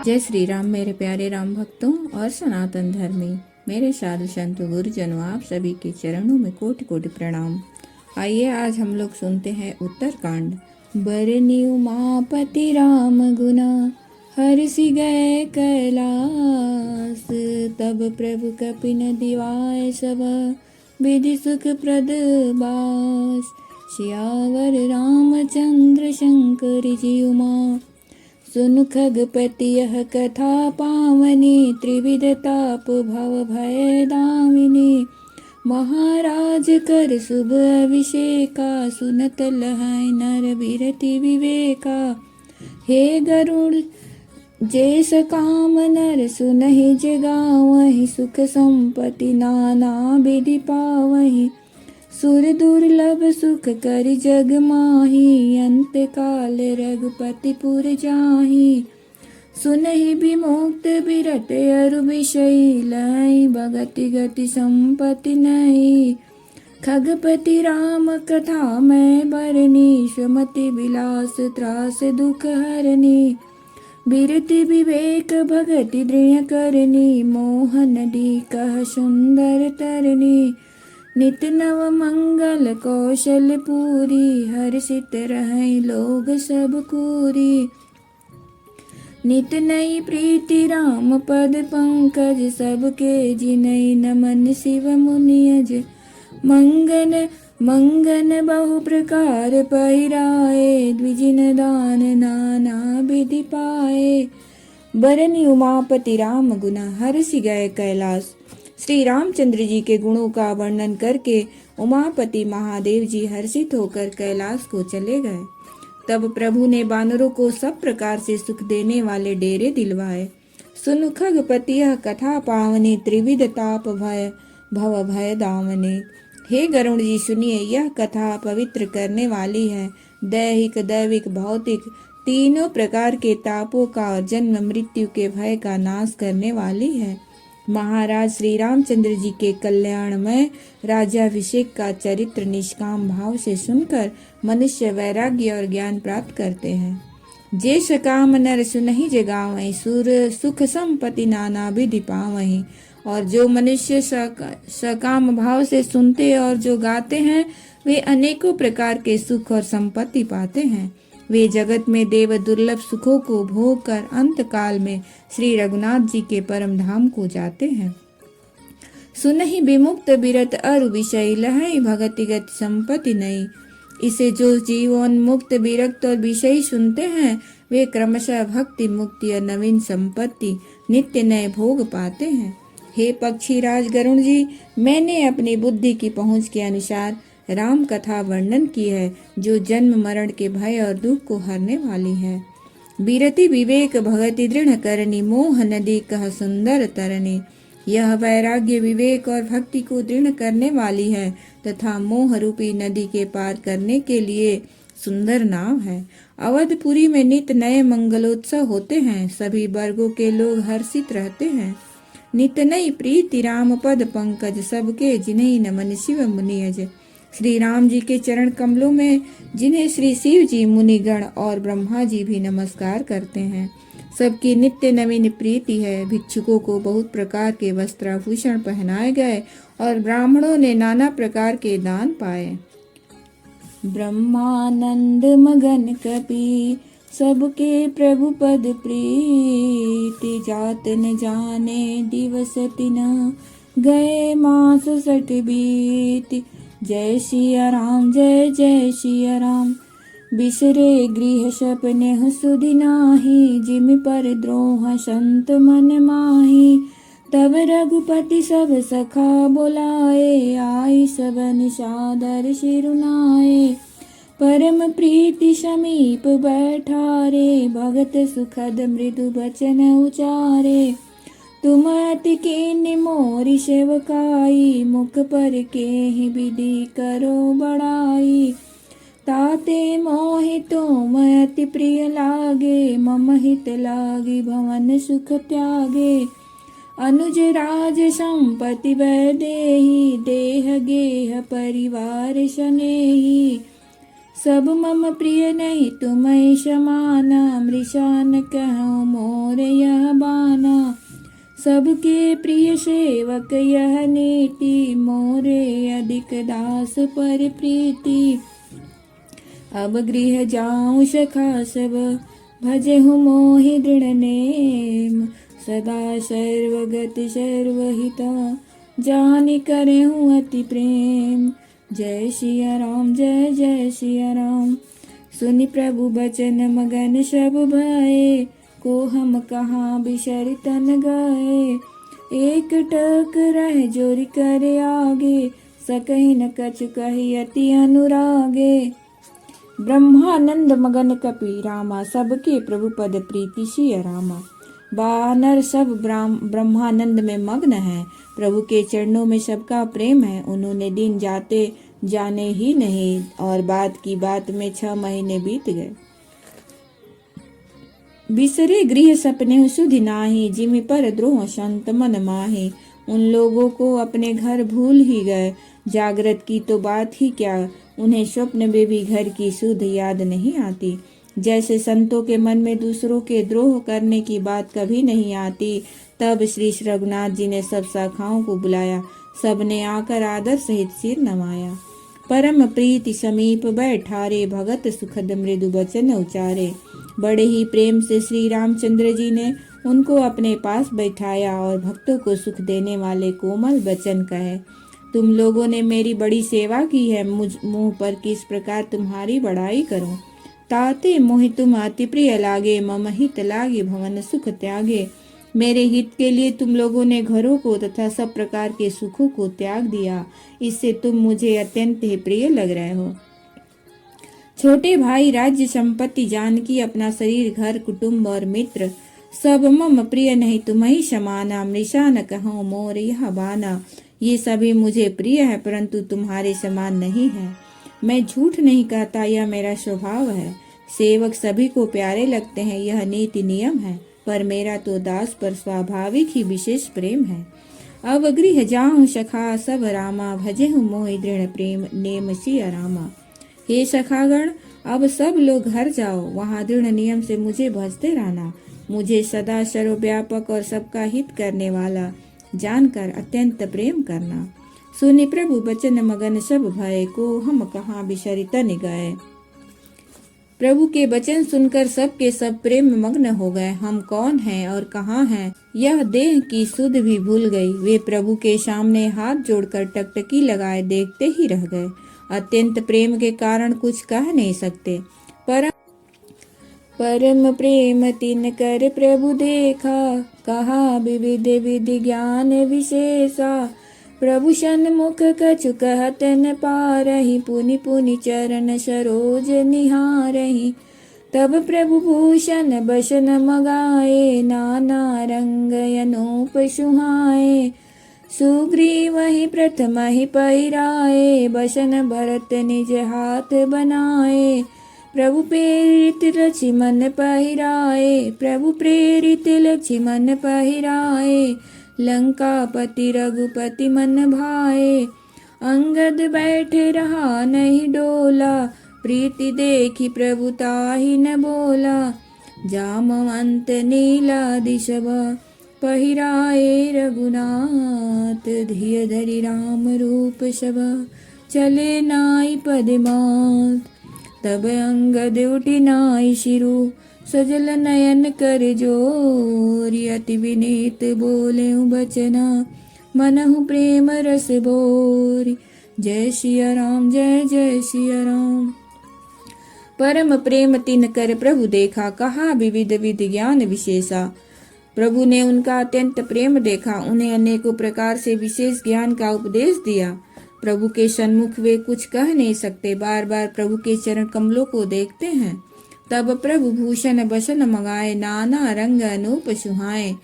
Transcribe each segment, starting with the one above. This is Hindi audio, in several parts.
जय श्री राम मेरे प्यारे राम भक्तों और सनातन धर्मी मेरे साधु संत गुरुजनों, आप सभी के चरणों में कोटि कोटि प्रणाम। आइए आज हम लोग सुनते हैं उत्तरकांड। बरनी उमापति राम गुना हर्षि गए कैलास, तब प्रभु कपिन दिवाय सब विधि सुख प्रद बास। सियावर रामचंद्र शंकर जी उमा सुन खगपति यह कथा पावनी, त्रिविध ताप भव भय दामिनी। महाराज कर शुभ अभिषेका, सुनत लहै नर बिरति विवेका। हे गरुड़ जैस काम नर सुनहि जगावहि, सुख संपत्ति नाना विधि पावहि। सुर दुर्लभ सुख कर जग माही, अंत काल रघुपति पुर जाही। सुनहि विमुक्त बिरत अरु विषयी, लय भगति गति संपत्ति नई। खगपति राम कथा मैं बरनी, सुमति विलास त्रास दुख हरनी। बिरति विवेक भगति दृढ़ करनी, मोह नदी कह सुंदर तरनी। नित नव मंगल कौशल पूरी, हर्षित रहै लोग सब कूरी। नित नई प्रीति राम पद पंकज, सबके जिनई नमन शिव मुनियज। मंगन बहु प्रकार पहिराए, द्विजिन दान नाना विधि पाए। बरनी उमापति राम गुना हर्षि गए कैलास। श्री रामचंद्र जी के गुणों का वर्णन करके उमापति महादेव जी हर्षित होकर कैलाश को चले गए। तब प्रभु ने बानरों को सब प्रकार से सुख देने वाले डेरे दिलवाए। सुन खगपति यह कथा पावनी, त्रिविध ताप भय भव भय दामने। हे गरुड़ जी सुनिए, यह कथा पवित्र करने वाली है। दैहिक दैविक भौतिक तीनों प्रकार के तापों का और जन्म मृत्यु के भय का नाश करने वाली है। महाराज श्री रामचंद्र जी के कल्याणमय राज्याभिषेक का चरित्र निष्काम भाव से सुनकर मनुष्य वैराग्य और ज्ञान प्राप्त करते हैं। जे सकाम नर सुनहि जगावहि, सुर सुख संपत्ति नाना विधि पावहि। और जो मनुष्य सकाम भाव से सुनते और जो गाते हैं, वे अनेकों प्रकार के सुख और संपत्ति पाते हैं। वे जगत में देव दुर्लभ सुखों को भोग कर अंत काल में श्री रघुनाथ जी के परम धाम को जाते हैं। सुनहि विमुक्त बिरत अरु विषय, लहै भगति गति संपत्ति नई। इसे जो जीवन मुक्त विरक्त और विषय सुनते हैं, वे क्रमशः भक्ति मुक्ति और नवीन संपत्ति नित्य नए भोग पाते हैं। हे पक्षी राज गरुण जी, मैंने अपनी बुद्धि की पहुँच के अनुसार राम कथा वर्णन की है, जो जन्म मरण के भय और दुख को हरने वाली है। बिरति विवेक भगति दृढ़ करनी, मोह नदी कह सुंदर तरनी। यह वैराग्य विवेक और भक्ति को दृढ़ करने वाली है तथा मोह रूपी नदी के पार करने के लिए सुंदर नाव है। अवधपुरी में नित नए मंगलोत्सव होते हैं, सभी वर्गों के लोग हर्षित रहते हैं। नित नई प्रीति राम पद पंकज, सबके जिन्हें नमन शिव मुनियज। श्री राम जी के चरण कमलों में जिन्हें श्री शिव जी मुनिगण और ब्रह्मा जी भी नमस्कार करते हैं, सबकी नित्य नवीन प्रीति है। भिक्षुकों को बहुत प्रकार के वस्त्राभूषण पहनाए गए और ब्राह्मणों ने नाना प्रकार के दान पाए। ब्रह्मानंद मगन कपि, सबके प्रभु पद प्रीति। जात न जाने दिवस तिन, गए मास सठ बीति। जय सिया राम जय जय सिया राम, बिसरे गृह सपने सुधि नाही। जिमि पर द्रोह संत मन माही, तब रघुपति सब सखा बुलाए। आई सब निषादर सिरुनाए, परम प्रीति समीप बैठारे। भगत सुखद मृदु बचन उचारे, तुम अति कीन्ही मोरी सेवकाई। मुख पर केहि विधि करो बड़ाई। ताते मोहि तुम अति प्रिय लागे, मम हित लागी भवन सुख त्यागे। अनुज राज संपत्ति वैदेही, देह गेह परिवार सनेही। सब मम प्रिय नहीं तुम्हें समाना, मृषा न कहो मोर यह बाना। सबके प्रिय सेवक यह नीति, मोरे अधिक दास पर प्रीति। अब गृह जाऊं सखा सब, भजहु मोहि दृढ़ नेम। सदा सर्वगत सर्वहिता, जानि करहूँ अति प्रेम। जय सिया राम जय जय सिया राम। सुनि प्रभु बचन मगन सब भये, को हम कहाँ बिसरि तन गए। एक टक रह जोरि कर आगे, सकहि न कछु कहि अति अनुरागे। ब्रह्मानंद मगन कपि रामा, सबके प्रभु पद प्रीति सिया रामा। वानर सब ब्रह्मानंद में मग्न है, प्रभु के चरणों में सबका प्रेम है। उन्होंने दिन जाते जाने ही नहीं, और बात की बात में 6 महीने बीत गए। बिसरे गृह सपने सुधि नाही, जिमि पर द्रोह संत मन माहे। उन लोगों को अपने घर भूल ही गए, जागृत की तो बात ही क्या, उन्हें स्वप्न में भी घर की सुध याद नहीं आती। जैसे संतों के मन में दूसरों के द्रोह करने की बात कभी नहीं आती। तब श्री रघुनाथ जी ने सब शाखाओं को बुलाया, सबने आकर आदर सहित सिर नवाया। परम प्रीति समीप बैठारे, भगत सुखद मृदु बचन उचारे। बड़े ही प्रेम से श्री रामचंद्र जी ने उनको अपने पास बैठाया और भक्तों को सुख देने वाले कोमल वचन कहे। तुम लोगों ने मेरी बड़ी सेवा की है, मुझ मुँह पर किस प्रकार तुम्हारी बड़ाई करूं। ताते मोहि तुम अति प्रिय लागे, मम हित लागे भवन सुख त्यागे। मेरे हित के लिए तुम लोगों ने घरों को तथा सब प्रकार के सुखों को त्याग दिया, इससे तुम मुझे अत्यंत ही प्रिय लग रहे हो। छोटे भाई राज्य संपत्ति जानकी, अपना शरीर घर कुटुंब और मित्र, सब मम प्रिय नहीं तुम्हें समाना। मृषा न कहो मोर यह बाना। ये सभी मुझे प्रिय है, परंतु तुम्हारे समान नहीं है। मैं झूठ नहीं कहता, यह मेरा स्वभाव है। सेवक सभी को प्यारे लगते हैं, यह नीति नियम है, पर मेरा तो दास पर स्वाभाविक ही विशेष प्रेम है। अब गृह जाऊं सखा सब रामा, भजेहु मोहि दृढ़ प्रेम नेम सिया रामा। हे सखागण, अब सब लोग घर जाओ, वहाँ दृढ़ नियम से मुझे भजते रहना। मुझे सदा सर्वव्यापक और सबका हित करने वाला जानकर अत्यंत प्रेम करना। सुनि प्रभु बचन मगन सब भय, को हम कहाँ बिसरि तन गए। प्रभु के वचन सुनकर सब के सब प्रेम में मग्न हो गए। हम कौन हैं और कहाँ हैं, यह देह की सुध भी भूल गई। वे प्रभु के सामने हाथ जोड़कर टकटकी लगाए देखते ही रह गए। अत्यंत प्रेम के कारण कुछ कह नहीं सकते। परम प्रेम तिन कर प्रभु देखा, कहा विविध विधि ज्ञान विशेषा। प्रभु सन्मुख कछु कहत न पारहि, पुनि पुनि चरण सरोज निहारहि। तब प्रभु भूषण बसन मगाए, नाना रंग अनूप सुहाए। सुग्रीव ही प्रथम ही पहिराए, बसन भरत निज हाथ बनाए। प्रभु प्रेरित लक्ष्मण पहिराए, प्रभु प्रेरित लक्ष्मण पहिराए। लंकापति रघुपति मन भाए, अंगद बैठे रहा नहीं डोला। प्रीति देखी प्रभु ताहि न बोला, जामवंत नीलादि सभा पहिराए रघुनाथ। धिय धरि राम रूप सभा, चले नाई पदमात। तब अंगद उठि नाई शिरु, सजल नयन कर जोरि। अति विनीत बोले बचना, मनहु प्रेम रस बोरि। जय सिया राम जय जय सिया राम। परम प्रेम तिन कर प्रभु देखा, कहा विविध विधि ज्ञान विशेषा। प्रभु ने उनका अत्यंत प्रेम देखा, उन्हें अनेकों प्रकार से विशेष ज्ञान का उपदेश दिया। प्रभु के सन्मुख वे कुछ कह नहीं सकते, बार बार प्रभु के चरण कमलों को देखते हैं। तब प्रभु भूषण बसन मंगाए, नाना रंग अनूप सुहाए।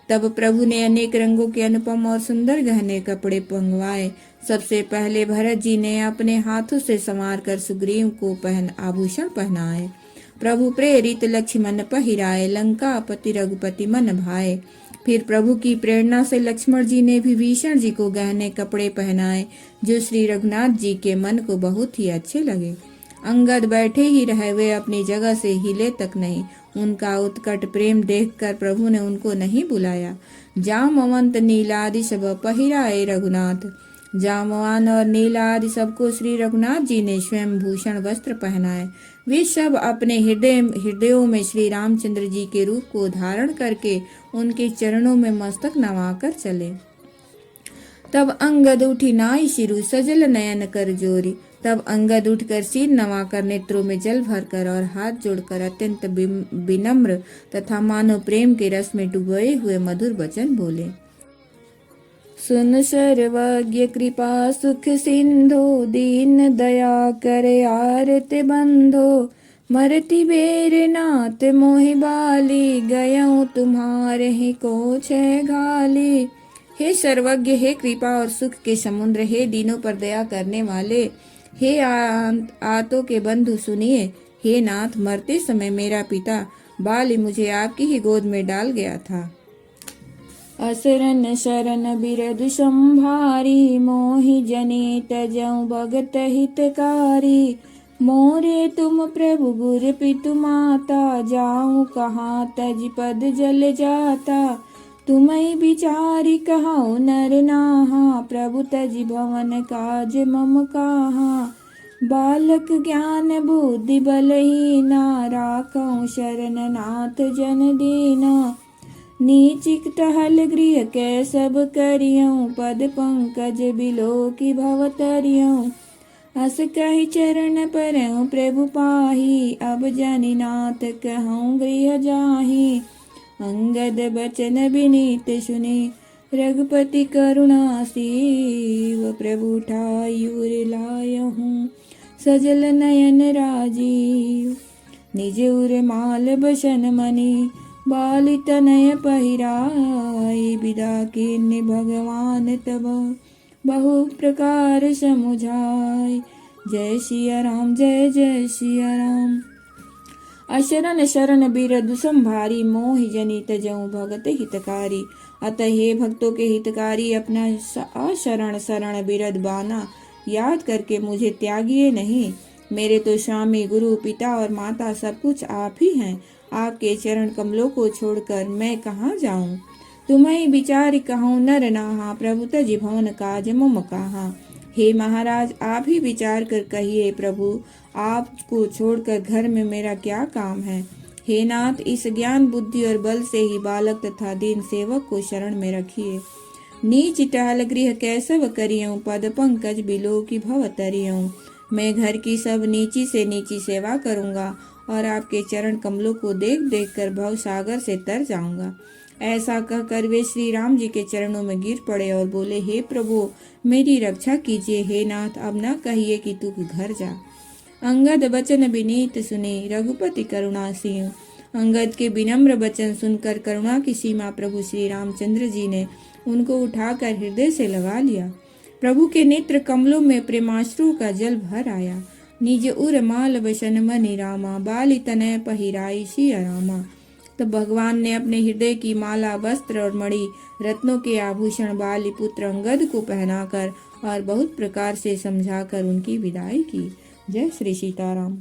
तब प्रभु ने अनेक रंगों के अनुपम और सुंदर गहने कपड़े मंगवाए। सबसे पहले भरत जी ने अपने हाथों से संवार कर सुग्रीव को आभूषण पहनाए। प्रभु प्रेरित लक्ष्मण पहिराए, लंकापति रघुपति मन भाए। फिर प्रभु की प्रेरणा से लक्ष्मण जी ने विभीषण जी को गहने कपड़े पहनाए, जो श्री रघुनाथ जी के मन को बहुत ही अच्छे लगे। अंगद बैठे ही रहे, वे अपनी जगह से हिले तक नहीं। उनका उत्कट प्रेम देखकर प्रभु ने उनको नहीं बुलाया। जामवंत नीलादि सब पहिराए रघुनाथ। जामवान और नीलादि सबको श्री रघुनाथ जी ने स्वयं भूषण वस्त्र पहनाए। वे सब अपने हृदयों में श्री रामचंद्र जी के रूप को धारण करके उनके चरणों में मस्तक नवाकर चले। तब अंगद उठी नाई शिरु सजल नयन कर जोरी। तब अंगद उठकर सिर नवाकर नेत्रों में जल भरकर और हाथ जोड़कर अत्यंत विनम्र तथा मानव प्रेम के रस में डुबोए हुए मधुर वचन बोले। सुन सर्वज्ञ कृपा सुख सिंधु, दीन दया करे आरत बंधो। मरती बेर नाथ मोहि बाली, गयऊँ तुम्हारे ही को छह घाली। हे सर्वज्ञ, हे कृपा और सुख के समुद्र, हे दीनों पर दया करने वाले, हे आतों के बंधु सुनिए। हे नाथ, मरते समय मेरा पिता बाली मुझे आपकी ही गोद में डाल गया था। असरन शरण बिरदु संभारी, मोहि जनित जऊँ भगत हितकारी। मोरे तुम प्रभु गुर पितु माता, जाऊँ कहाँ तज पद जल जाता। तुम्हि विचारि कहौ नर नाहा, प्रभु तज भवन काज मम काहा। बालक ज्ञान बुद्धि बलहीना, राखौ शरण नाथ जन दीना। नीचिक टहल गृह कै सब करियऊँ, पद पंकज बिलोकी भव तरियऊँ। अस कहि चरण परऊँ प्रभु पाही, अब जनि नाथ कहऊँ गृह जाही। अंगद बचन विनीत सुने, रघुपति करुणा सीव। प्रभु उठाई उर लायहूँ, सजल नयन राजीव। निज उर माल बसन मणि, बाली तनय पहिराई। विदा कीन्ह भगवान तब, बहु प्रकार समुझाई। जय सिया राम, जय जय सिया राम। अशरण शरण बिरदु संभारी, मोहि जनित जऊँ भगत हितकारी। अतः हे भक्तों के हितकारी, अपना अशरण शरण बिरद बाना याद करके मुझे त्यागिए नहीं। मेरे तो स्वामी गुरु पिता और माता सब कुछ आप ही हैं। आपके चरण कमलों को छोड़कर मैं कहाँ जाऊँ। तुम्हें विचार कहूँ नर नाहा, प्रभु तज भवन काज मम काहा। हे महाराज, आप ही विचार कर कहिए प्रभु, आपको छोड़कर घर में मेरा क्या काम है। हे नाथ, इस ज्ञान बुद्धि और बल से ही बालक तथा दीन सेवक को शरण में रखिए। नीच टहल गृह कैसव करियऊँ, पद पंकज बिलो की भव तरियऊँ। मैं घर की सब नीची से नीची सेवा करूँगा और आपके चरण कमलों को देख देख कर भव सागर से तर जाऊंगा। ऐसा कहकर वे श्री राम जी के चरणों में गिर पड़े और बोले, हे प्रभु, मेरी रक्षा कीजिए। हे नाथ, अब न कहिए कि तू घर जा। अंगद बचन विनीत सुने, रघुपति करुणा सिंह। अंगद के विनम्र वचन सुनकर करुणा की सीमा प्रभु श्री रामचंद्र जी ने उनको उठाकर हृदय से लगा लिया। प्रभु के नेत्र कमलों में प्रेमाश्रु का जल भर आया। निज उर माल बसन मनि रामा, बाली तनय पहिराई सिया रामा। तब भगवान ने अपने हृदय की माला, वस्त्र और मणि रत्नों के आभूषण बाली पुत्र अंगद को पहनाकर और बहुत प्रकार से समझाकर उनकी विदाई की। जय श्री सीताराम।